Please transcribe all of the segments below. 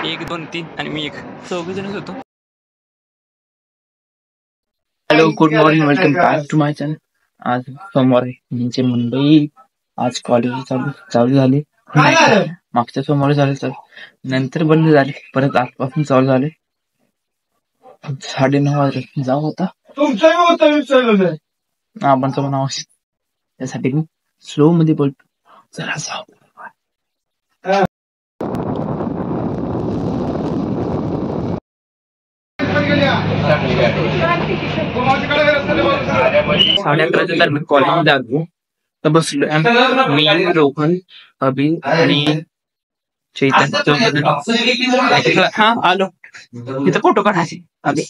1 2 3 आणि मी एक, चौघजणच होतो. Hello, good morning, welcome back to my channel. आज सोमवार आहे, म्हणजे मुंबई आज कॉलेज चालू झाले. मागच्या सोमवारी झाले, नंतर बंद झाले, परत आजपासून चालू झाले. 9:30 वाजले जाऊ होता आपण नाव त्यासाठी मी स्लो मध्ये बोलतो. जरा जाऊ. साडे 11च्या दरम्यान कॉलेजमध्ये आलो तर बसलो. मी, रोहन, अभि आणि चैतन्य. हा आलो, तिथं फोटो काढायचे. अभि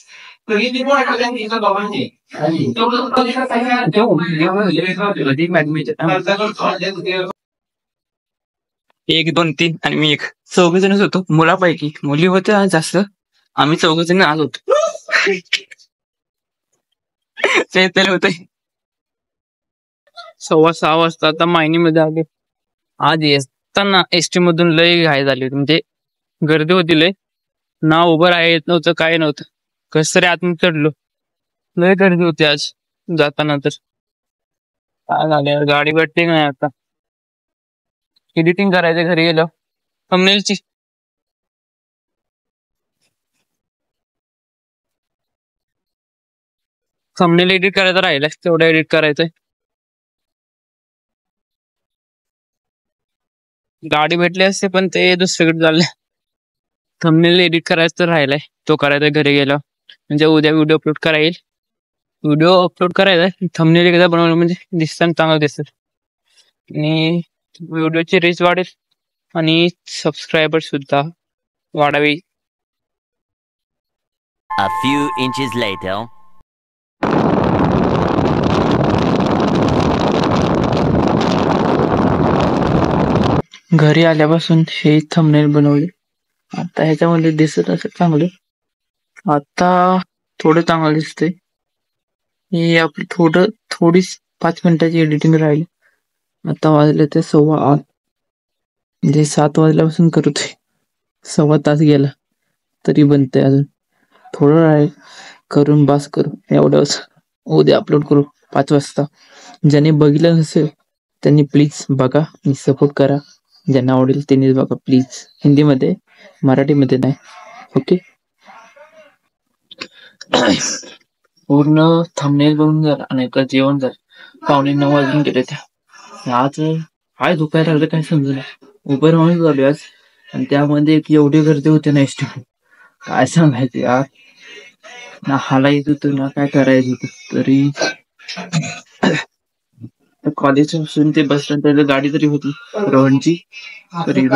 1 2 3 आणि मी एक, चौघजणच होतो. मुलापैकी मुली होत्या जास्त, आम्ही चौघजण आज होतो. चैतन्य होते. 6:15 वाजता आता मायनीमध्ये आले. आज येताना एसटी मधून लय घाई झाली होती, म्हणजे गर्दी होती लय. ना उभं राहा येत नव्हतं, काय नव्हतं. कस तरी आतमध्ये चढलो, लय गर्दी होती आज जाताना. तर काय झालं, गाडी भेटते नाही आता. एडिटिंग करायचं घरी गेलो थंबनेलची. थंबनेल एडिट करायचं राहिलंय, तेवढं एडिट करायचंय. गाडी भेटली असते पण ते दुसरीकडे चाललंय. थंबनेल एडिट करायचं तर राहिलाय, तो करायचा घरी गेलो. म्हणजे उद्या व्हिडिओ अपलोड करायला थंबनेल एकदा बनवलं म्हणजे दिसताना चांगलं दिसत आणि व्हिडिओची रीच वाढेल आणि सबस्क्रायबर सुद्धा वाढावी. A few inches later. घरी आल्यापासून हे थंबनेल बनवले. आता ह्याच्यामध्ये दिसत असं चांगलं, आता थोडं चांगलं दिसतंय. हे आपली थोडी 5 मिनिटाची एडिटिंग राहिली. आता वाजले ते 7:15, म्हणजे 7 वाजल्यापासून करतोय. 1.25 तास गेला तरी बनतंय. अजून थोडं राहील, करून बस करू एवढंच. उद्या अपलोड करू 5 वाजता. ज्याने बघितलं नसेल त्यांनी प्लीज बघा आणि सपोर्ट करा. ज्यांना आवडेल त्यांनी बघा प्लीज. हिंदीमध्ये, मराठीमध्ये नाही, ओके. पूर्ण थंबनेल बनवून झालं आणि जेवण झालं. 9:15 वाजून गेले. त्या आज काय दुखायला लागलं काय समजलं. उभं राहून झाले आज, आणि त्यामध्ये एवढी गर्दी होती ना एसटी, काय सांगायचं यार. ना हालायचं होतं ना काय करायचं होतं. तरी कॉलेज पासून ते बस स्टँड गाडी तरी होती रोहनची, तरी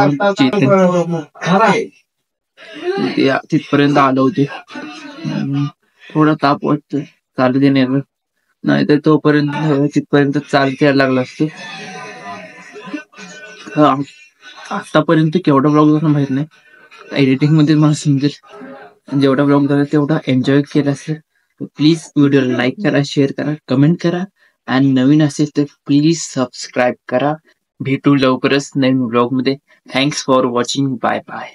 तिथपर्यंत आलो होते. थोडा ताप वाटतं चालत येण्यावर, नाही तर तोपर्यंत तिथपर्यंत चालत यायला लागला असतो. आतापर्यंत केवढा ब्लॉग झाला माहित नाही, एडिटिंग मध्ये मला समजेल. जेवढा ब्लॉग झाला तेवढा एन्जॉय केला असेल. प्लीज व्हिडिओला लाईक करा, शेअर करा, कमेंट करा, आणि नवीन असेल तर प्लीज सबस्क्राईब करा. भेटू लवकरच नवीन ब्लॉग मध्ये. Thanks for watching. Bye bye.